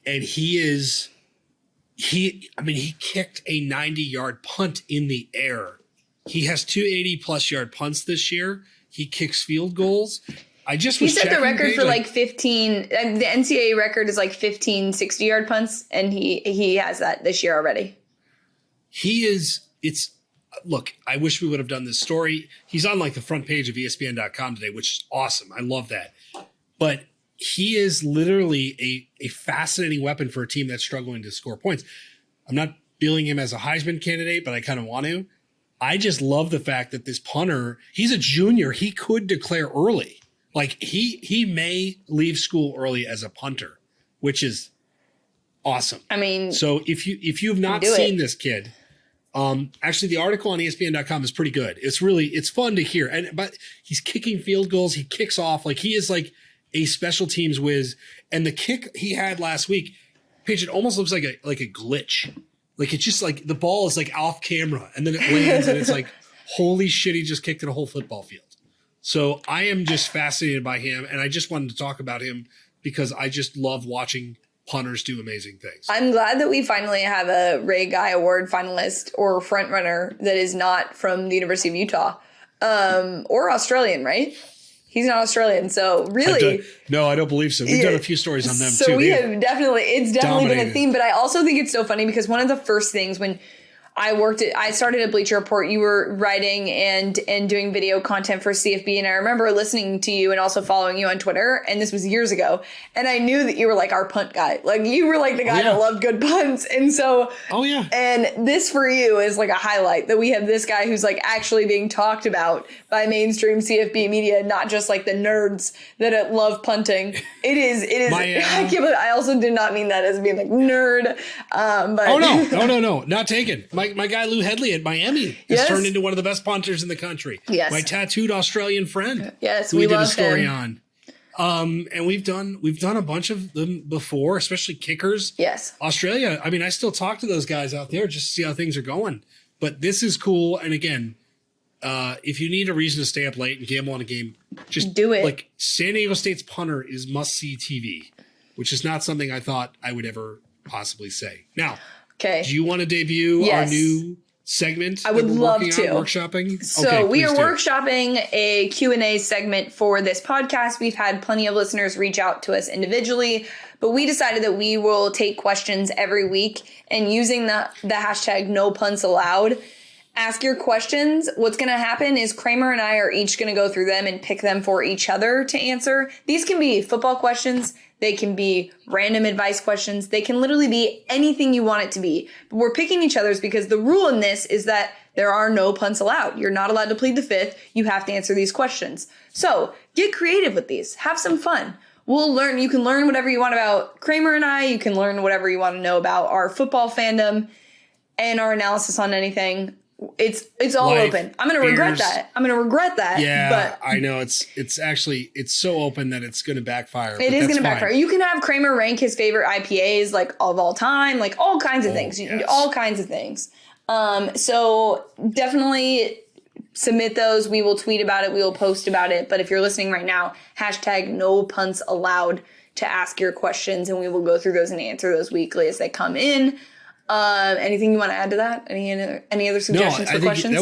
and he kicked a 90-yard punt in the air. He has 2 80-plus yard punts this year. He kicks field goals. He set the record for 15. The NCAA record is 15 60-yard punts, and he has that this year already. Look, I wish we would have done this story. He's on the front page of ESPN.com today, which is awesome. I love that. But he is literally a fascinating weapon for a team that's struggling to score points. I'm not billing him as a Heisman candidate, but I kind of want to. I just love the fact that this punter, he's a junior. He could declare early. He may leave school early as a punter, which is awesome. I mean, so if you have not seen this kid, actually the article on ESPN.com is pretty good. It's fun to hear. But he's kicking field goals. He kicks off. He is a special teams whiz. And the kick he had last week, Paige, it almost looks like a glitch. It's just the ball is off camera and then it lands and it's holy shit, he just kicked it a whole football field. So I am just fascinated by him. And I just wanted to talk about him because I just love watching punters do amazing things. I'm glad that we finally have a Ray Guy Award finalist or frontrunner that is not from the University of Utah or Australian, right? He's not Australian, so really... No, I don't believe so. We've done a few stories on them, too. So it's definitely been a theme, but I also think it's so funny because one of the first things when I started at Bleacher Report. You were writing and doing video content for CFB. And I remember listening to you and also following you on Twitter. And this was years ago. And I knew that you were like our punt guy. Like you were like the guy that loved good punts. And so, and this for you is like a highlight that we have this guy who's like actually being talked about by mainstream CFB media, not just like the nerds that love punting. It is. I can't believe, I also did not mean that as being like nerd. But No, not taken. My guy Lou Headley at Miami has turned into one of the best punters in the country. Yes. My tattooed Australian friend. Yes, who we did a story him. on. And we've done a bunch of them before, especially kickers. Yes. Australia. I mean, I still talk to those guys out there just to see how things are going. But this is cool. And again, if you need a reason to stay up late and gamble on a game, just do it. Like San Diego State's punter is must-see TV, which is not something I thought I would ever possibly say. Now, okay. Do you want to debut our new segment? I would love to. Workshopping? So we are workshopping a Q&A segment for this podcast. We've had plenty of listeners reach out to us individually, but we decided that we will take questions every week and using the hashtag no punts allowed. Ask your questions. What's going to happen is Kramer and I are each going to go through them and pick them for each other to answer. These can be football questions. They can be random advice questions. They can literally be anything you want it to be. But we're picking each other's because the rule in this is that there are no punts allowed. You're not allowed to plead the fifth. You have to answer these questions. So get creative with these. Have some fun. We'll learn. You can learn whatever you want about Kramer and I. You can learn whatever you want to know about our football fandom and our analysis on anything. It's all open. I'm going to regret that. Yeah, but I know it's so open that it's going to backfire. It is going to backfire. You can have Kramer rank his favorite IPAs like of all time, like all kinds of things. Yes. All kinds of things. So definitely submit those. We will tweet about it. We will post about it. But if you're listening right now, hashtag no punts allowed to ask your questions, and we will go through those and answer those weekly as they come in. Anything you want to add to that? Any other suggestions for questions?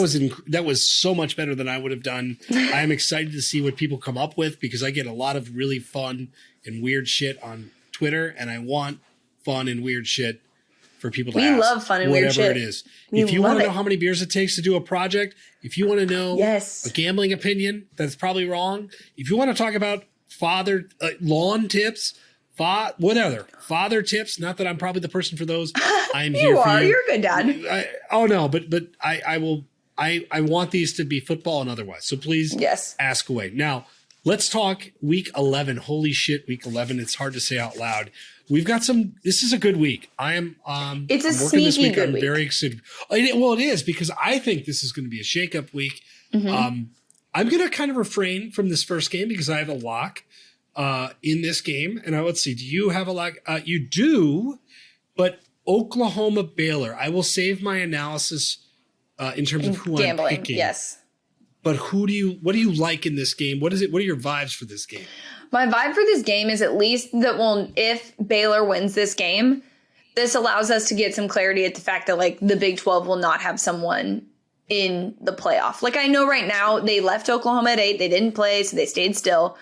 That was so much better than I would have done. I am excited to see what people come up with because I get a lot of really fun and weird shit on Twitter, and I want fun and weird shit for people to ask. We love fun and weird shit. Whatever it is. If you want to know how many beers it takes to do a project, if you want to know a gambling opinion that's probably wrong, if you want to talk about lawn tips, father tips. Not that I'm probably the person for those. I'm here for you. You're a good dad. But I will. I want these to be football and otherwise. So please, ask away. Now let's talk Week 11. Holy shit, Week 11. It's hard to say out loud. We've got some. This is a good week. I am. It's a I'm sneaky this week. good I'm week. very excited. Well, it is because I think this is going to be a shakeup week. Mm-hmm. I'm going to kind of refrain from this first game because I have a lock in this game. And let's see. Do you have a lock? You do, but Oklahoma Baylor. I will save my analysis in terms of who gambling, I'm picking. Yes. But what do you like in this game? What is it? What are your vibes for this game? My vibe for this game is at least that if Baylor wins this game, this allows us to get some clarity at the fact that like the Big 12 will not have someone in the playoff. Like I know right now they left Oklahoma at 8. They didn't play, so they stayed still.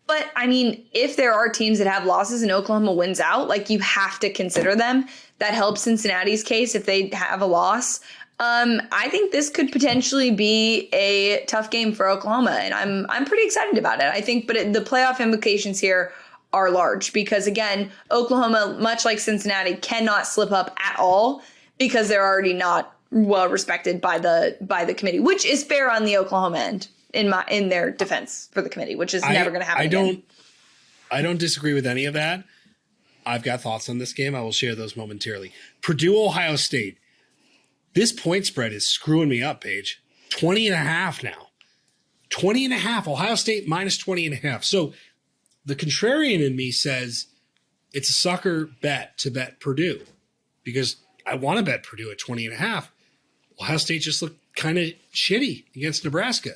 But I mean, if there are teams that have losses and Oklahoma wins out, like you have to consider them. That helps Cincinnati's case if they have a loss. I think this could potentially be a tough game for Oklahoma, and I'm pretty excited about it. I think, but the playoff implications here are large because again, Oklahoma, much like Cincinnati, cannot slip up at all because they're already not well respected by the committee, which is fair on the Oklahoma end in their defense for the committee, which is never going to happen. I don't disagree with any of that. I've got thoughts on this game. I will share those momentarily. Purdue, Ohio State. This point spread is screwing me up, Paige. 20.5 now. 20.5. Ohio State minus 20.5. So the contrarian in me says it's a sucker bet to bet Purdue because I want to bet Purdue at 20.5. Ohio State just looked kind of shitty against Nebraska.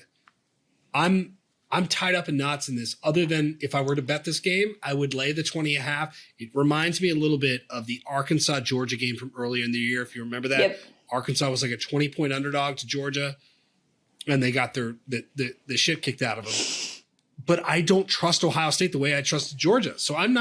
I'm tied up in knots in this. Other than if I were to bet this game, I would lay the 20.5. It reminds me a little bit of the Arkansas-Georgia game from earlier in the year, if you remember that. Yep. Arkansas was like a 20-point underdog to Georgia, and they got the shit kicked out of them. But I don't trust Ohio State the way I trusted Georgia. So I'm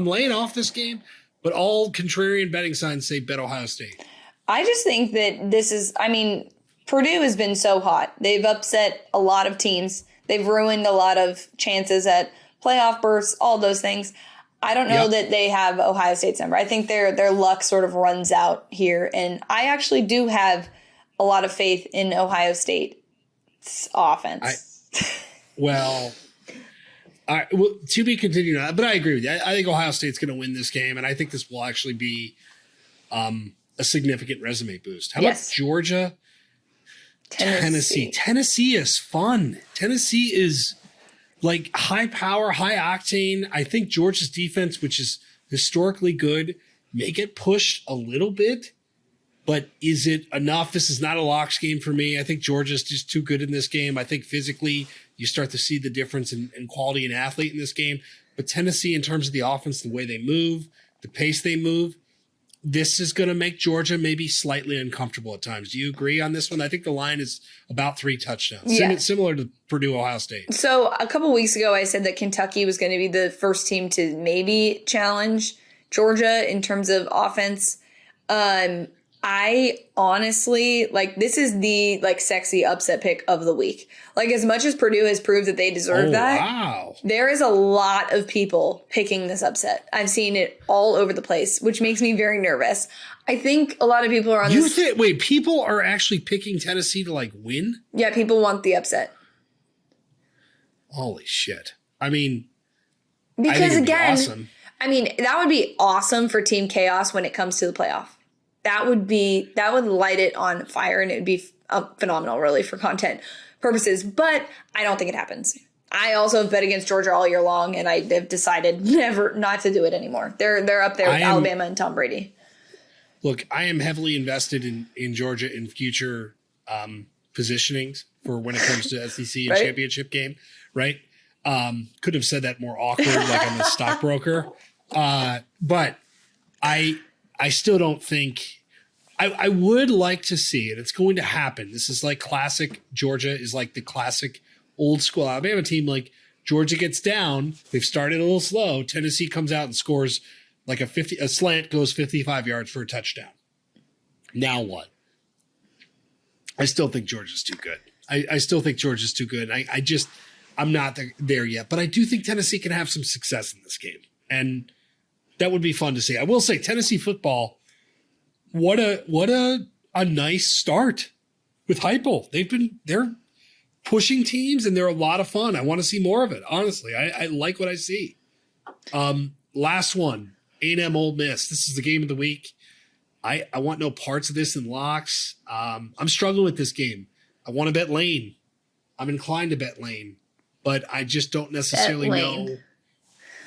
laying off this game, but all contrarian betting signs say bet Ohio State. I just think that Purdue has been so hot. They've upset a lot of teams. They've ruined a lot of chances at playoff berths, all those things. I don't know that they have Ohio State's number. I think their luck sort of runs out here. And I actually do have a lot of faith in Ohio State's offense. To be continued on, but I agree with you. I think Ohio State's going to win this game, and I think this will actually be a significant resume boost. How about Georgia? Tennessee. Tennessee is fun. Tennessee is like high power, high octane. I think Georgia's defense, which is historically good, may get pushed a little bit, but is it enough? This is not a locks game for me. I think Georgia's just too good in this game. I think physically you start to see the difference in quality and athlete in this game. But Tennessee, in terms of the offense, the way they move, the pace they move, this is going to make Georgia maybe slightly uncomfortable at times. Do you agree on this one? I think the line is about 3 touchdowns, similar to Purdue, Ohio State. So a couple weeks ago, I said that Kentucky was going to be the first team to maybe challenge Georgia in terms of offense. I honestly, this is the, sexy upset pick of the week. As much as Purdue has proved that they deserve that, there is a lot of people picking this upset. I've seen it all over the place, which makes me very nervous. I think a lot of people are on this. Wait, people are actually picking Tennessee to, win? Yeah, people want the upset. Holy shit. I mean, because again, awesome. That would be awesome for Team Chaos when it comes to the playoff. That would light it on fire, and it would be phenomenal, really, for content purposes. But I don't think it happens. I also have bet against Georgia all year long, and I have decided never not to do it anymore. They're up there with Alabama and Tom Brady. Look, I am heavily invested in Georgia in future positionings for when it comes to SEC and championship game, right? Could have said that more awkward, like I'm a stockbroker. But I still don't think I would like to see it. It's going to happen. This is classic. Georgia is the classic old school Alabama team. Georgia gets down. They've started a little slow. Tennessee comes out and scores a slant goes 55 yards for a touchdown. Now what? I still think Georgia's too good. I still think Georgia's too good. I'm not there yet, but I do think Tennessee can have some success in this game. And that would be fun to see. I will say Tennessee football, what a nice start with Heupel. They're pushing teams and they're a lot of fun. I want to see more of it. Honestly, I like what I see. Last one, A&M Ole Miss. This is the game of the week. I want no parts of this in locks. I'm struggling with this game. I want to bet Lane. I'm inclined to bet Lane, but I just don't necessarily know.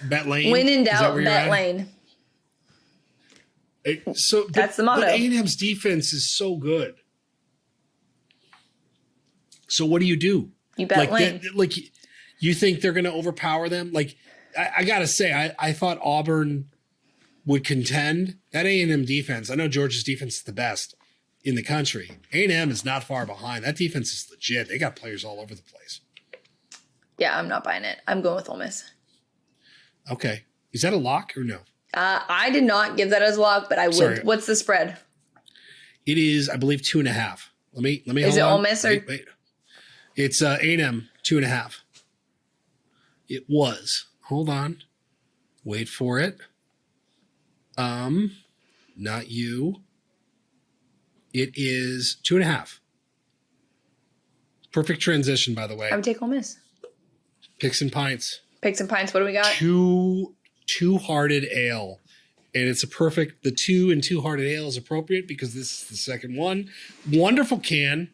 Bet Lane. When in doubt, bet Lane. That's the motto. But A&M's defense is so good. So what do? You bet Lane. You think they're going to overpower them? I got to say, I thought Auburn would contend. That A&M defense, I know Georgia's defense is the best in the country. A&M is not far behind. That defense is legit. They got players all over the place. Yeah, I'm not buying it. I'm going with Ole Miss. Okay. Is that a lock or no? I did not give that as a lock, but I would. Sorry. What's the spread? It is, I believe, 2.5. Let me. Is it Ole Miss or? Wait. It's A&M 2.5. It was. Hold on. Wait for it. Not you. It is 2.5. Perfect transition, by the way. I would take Ole Miss. Picks and Pints. Picks and Pints. What do we got? Two-hearted ale. And it's the 2 and 2-hearted ale is appropriate because this is the second one. Wonderful can.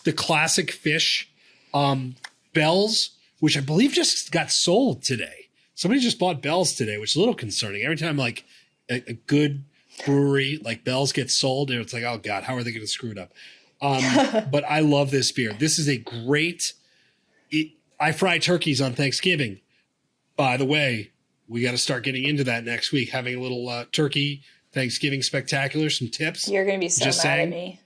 The classic fish. Bell's, which I believe just got sold today. Somebody just bought Bell's today, which is a little concerning. Every time a good brewery like Bell's gets sold, and it's like, oh God, how are they going to screw it up? But I love this beer. This is a great. I fry turkeys on Thanksgiving. By the way, we got to start getting into that next week, having a little turkey Thanksgiving spectacular, some tips. You're going to be so mad at me.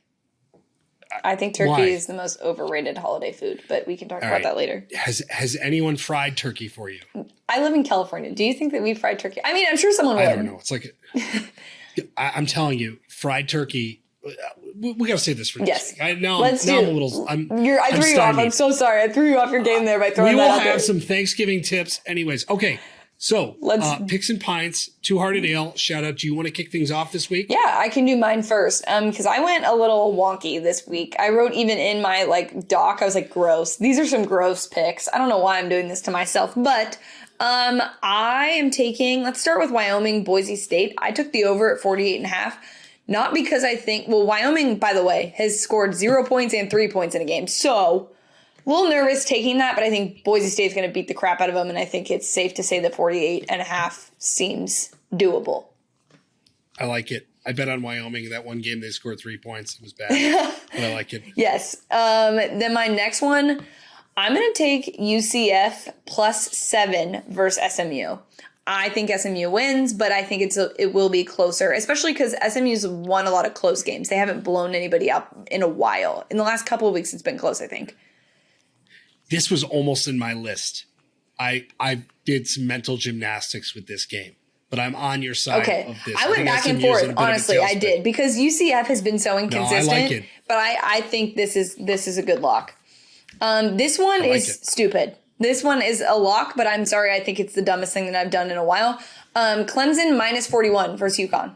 I think turkey is the most overrated holiday food, but we can talk about that later. Has anyone fried turkey for you? I live in California. Do you think that we fried turkey? I mean, I'm sure someone would. I don't know. It's I'm telling you, fried turkey. we got to say this for Yes. this week. Now Let's I'm do a little. I threw you off. I'm so sorry. I threw you off your game there by throwing We that will out there. have some Thanksgiving tips, anyways. Okay, so Picks and Pints, Two Hearted Ale. Shout out. Do you want to kick things off this week? Yeah, I can do mine first. Because I went a little wonky this week. I wrote even in my doc. I was like, gross. These are some gross picks. I don't know why I'm doing this to myself, but. I am taking, let's start with Wyoming, Boise State. I took the over at 48.5. Not because I think, Wyoming, by the way, has scored 0 points and 3 points in a game. So, a little nervous taking that, but I think Boise State's going to beat the crap out of them, and I think it's safe to say that 48.5 seems doable. I like it. I bet on Wyoming. That one game they scored 3 points. It was bad, but I like it. Yes. Then my next one, I'm going to take UCF +7 versus SMU. I think SMU wins, but I think it will be closer, especially because SMU's won a lot of close games. They haven't blown anybody up in a while. In the last couple of weeks, it's been close, I think. This was almost in my list. I did some mental gymnastics with this game, but I'm on your side of this. I went back and forth, honestly, I did, because UCF has been so inconsistent, I like it. But I think this is a good lock. This one is stupid. This one is a lock, but I'm sorry. I think it's the dumbest thing that I've done in a while. Clemson -41 versus Uconn.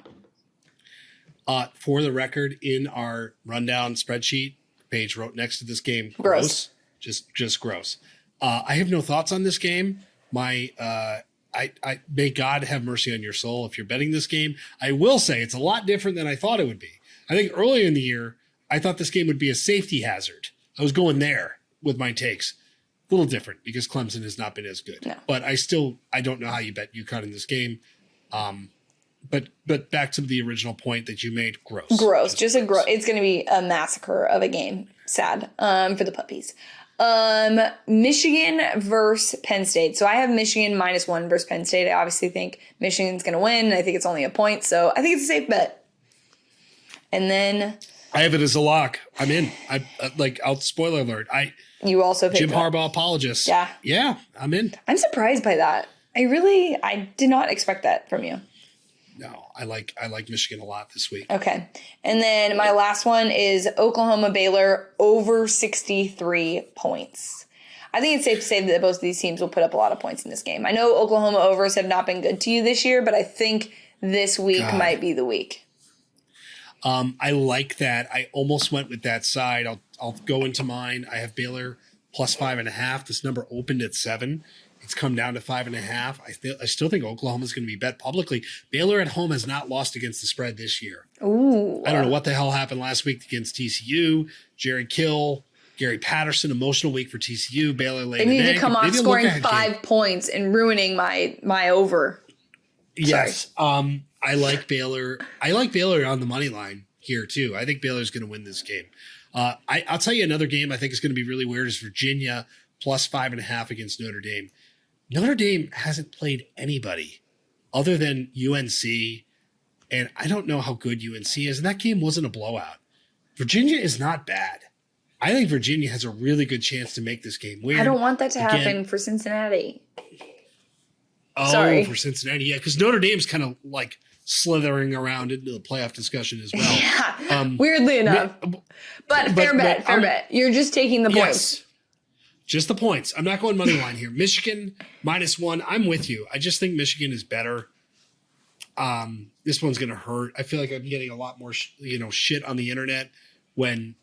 For the record, in our rundown spreadsheet, Paige wrote next to this game, gross. Just gross. I have no thoughts on this game. I may God have mercy on your soul if you're betting this game. I will say it's a lot different than I thought it would be. I think earlier in the year, I thought this game would be a safety hazard. I was going there with my takes. A little different because Clemson has not been as good. No. But I don't know how you bet UConn in this game. But back to the original point that you made, gross. Gross. Just a gross. It's going to be a massacre of a game. Sad for the puppies. Michigan versus Penn State. So I have Michigan -1 versus Penn State. I obviously think Michigan's going to win. I think it's only a point. So I think it's a safe bet. And then I have it as a lock. I'm in. I'll spoiler alert. You also picked Jim Harbaugh apologist. Yeah, I'm in. I'm surprised by that. I did not expect that from you. No, I like Michigan a lot this week. Okay. And then my last one is Oklahoma Baylor over 63 points. I think it's safe to say that both of these teams will put up a lot of points in this game. I know Oklahoma overs have not been good to you this year, but I think this week might be the week. I like that. I almost went with that side. I'll go into mine. I have Baylor +5.5. This number opened at 7. It's come down to 5.5. I still think Oklahoma's going to be bet publicly. Baylor at home has not lost against the spread this year. Ooh. I don't know what the hell happened last week against TCU. Jared Kill, Gary Patterson, emotional week for TCU. Baylor laid They need to come off scoring 5 points and ruining my over. Yes. I like Baylor. I like Baylor on the money line here too. I think Baylor's going to win this game. I'll tell you another game I think is going to be really weird is Virginia +5.5 against Notre Dame. Notre Dame hasn't played anybody other than UNC, and I don't know how good UNC is, and that game wasn't a blowout. Virginia is not bad. I think Virginia has a really good chance to make this game weird. I don't want that to happen for Cincinnati. Oh, Sorry. For Cincinnati, yeah, because Notre Dame's kind of slithering around into the playoff discussion as well. Yeah, weirdly enough. But fair bet. You're just taking the points. Yes, just the points. I'm not going money line here. Michigan -1. I'm with you. I just think Michigan is better. This one's going to hurt. I feel like I'm getting a lot more shit on the internet when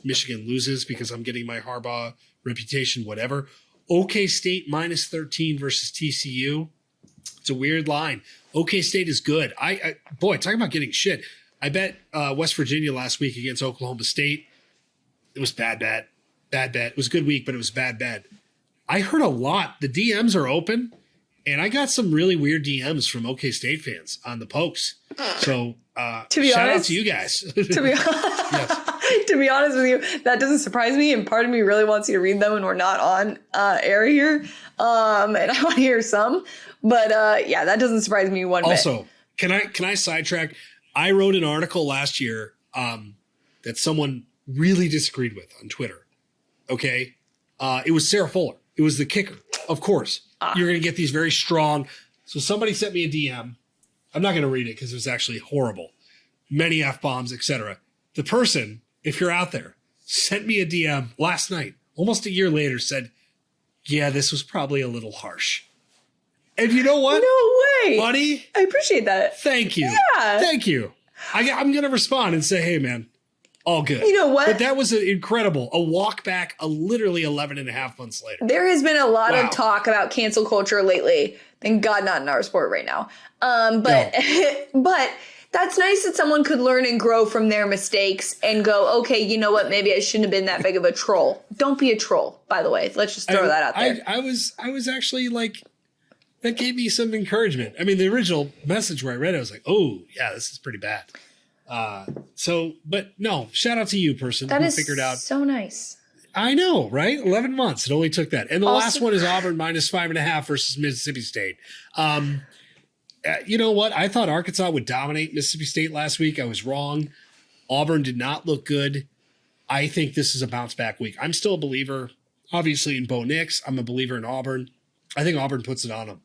Michigan loses because I'm getting my Harbaugh reputation, whatever. OK State -13 versus TCU. It's a weird line. OK State is good. Boy, talking about getting shit. I bet West Virginia last week against Oklahoma State. It was bad bet. It was a good week, but it was bad bet. I heard a lot. The DMs are open, and I got some really weird DMs from OK State fans on the pokes. So shout out to you guys. To be honest with you, that doesn't surprise me, and part of me really wants you to read them when we're not on air here. And I want to hear some. But yeah, that doesn't surprise me one bit. Also, can I sidetrack? I wrote an article last year that someone really disagreed with on Twitter. Okay. It was Sarah Fuller. It was the kicker. Of course. You're going to get these very strong. So somebody sent me a DM. I'm not going to read it because it was actually horrible. Many F-bombs, etc. the person, if you're out there, sent me a DM last night, almost a year later, said, yeah, this was probably a little harsh. And you know what? No way. Buddy? I appreciate that. Thank you. Yeah. Thank you. I'm going to respond and say, hey, man, all good. You know what? But that was incredible. A walk back literally 11 and a half months later. There has been a lot of talk about cancel culture lately. Thank God not in our sport right now. But that's nice that someone could learn and grow from their mistakes and go, okay, you know what? Maybe I shouldn't have been that big of a troll. Don't be a troll, by the way. Let's just throw that out there. I was actually like, that gave me some encouragement. I mean, the original message where I read it, I was like, oh, yeah, this is pretty bad. But no, shout out to you, person who figured out. So nice. I know, right? 11 months. It only took that. And the last one is Auburn -5.5 versus Mississippi State. You know what? I thought Arkansas would dominate Mississippi State last week. I was wrong. Auburn did not look good. I think this is a bounce back week. I'm still a believer, obviously, in Bo Nix. I'm a believer in Auburn. I think Auburn puts it on them.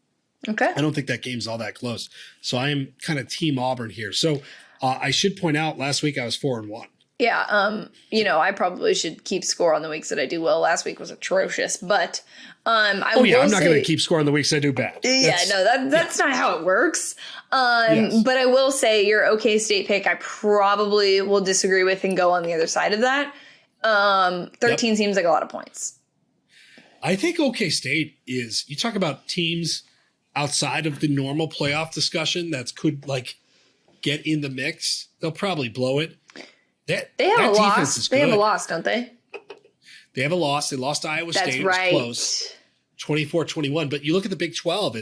Okay. I don't think that game's all that close. So I am kind of team Auburn here. So I should point out last week I was 4-1. Yeah. I probably should keep score on the weeks that I do well. Last week was atrocious, but I'm not going to keep score on the weeks I do bad. That's not how it works. But I will say your OK State pick, I probably will disagree with and go on the other side of that. 13 seems like a lot of points. I think OK State is, you talk about teams outside of the normal playoff discussion that could get in the mix. They'll probably blow it. They have a loss. They have a loss, don't they? They have a loss. They lost to Iowa State. That's right. It was close. 24-21. But you look at the Big 12,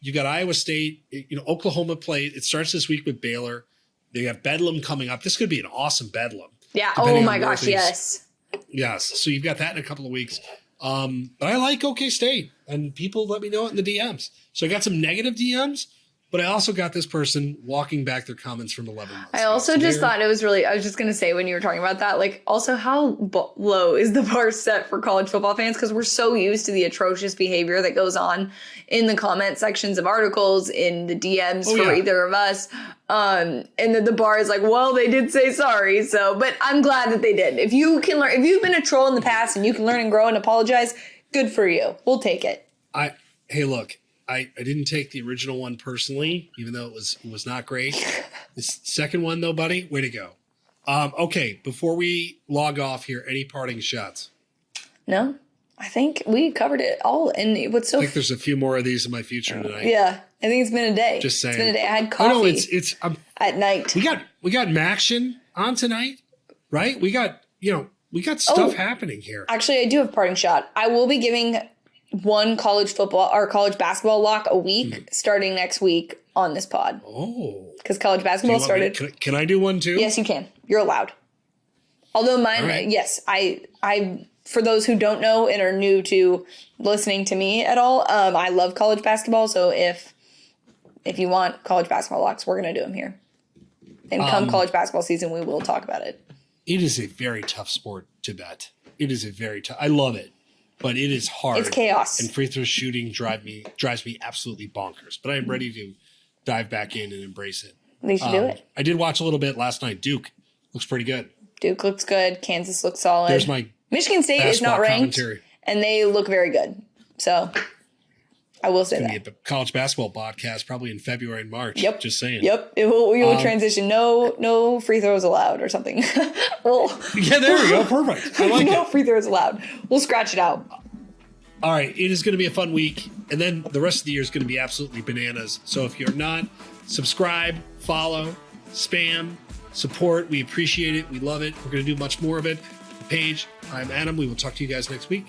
you got Iowa State, Oklahoma played. It starts this week with Baylor. They have Bedlam coming up. This could be an awesome Bedlam. Yeah. Oh my gosh, yes. Yes. So you've got that in a couple of weeks. But I like OK State, and people let me know it in the DMs. So I got some negative DMs, but I also got this person walking back their comments from 11 months. I also just thought it was really, I was just going to say when you were talking about that, also how low is the bar set for college football fans? Because we're so used to the atrocious behavior that goes on in the comment sections of articles, in the DMs either of us. And then the bar is like, well, they did say sorry. So, but I'm glad that they did. If you can learn, if you've been a troll in the past and you can learn and grow and apologize, good for you. We'll take it. Hey, look, I didn't take the original one personally, even though it was not great. This second one, though, buddy, way to go. Okay, before we log off here, any parting shots? No, I think we covered it all. And what's so I think there's a few more of these in my future tonight. Yeah, I think it's been a day. Just saying. It's been a day. I had coffee. Oh, no, it's at night. We got Maction on tonight, right? We got stuff happening here. Actually, I do have a parting shot. I will be giving one college football or college basketball lock a week starting next week on this pod. Oh. Because college basketball started. Can I do one too? Yes, you can. You're allowed. Although mine, yes, I for those who don't know and are new to listening to me at all, I love college basketball. So if you want college basketball locks, we're going to do them here. And come college basketball season, we will talk about it. It is a very tough sport to bet. It is a very tough. I love it. But it is hard. It's chaos. And free throw shooting drives me absolutely bonkers. But I am ready to dive back in and embrace it. They should do it. I did watch a little bit last night. Duke looks pretty good. Duke looks good. Kansas looks solid. There's my Michigan State is not ranked, and they look very good. So I will say that. Be a college basketball podcast probably in February and March. Yep. Just saying. Yep. We will transition. No free throws allowed or something. Yeah, there we go. Perfect. I like it. No free throws allowed. We'll scratch it out. All right. It is going to be a fun week. And then the rest of the year is going to be absolutely bananas. So if you're not, subscribe, follow, spam, support. We appreciate it. We love it. We're going to do much more of it. Paige, I'm Adam. We will talk to you guys next week.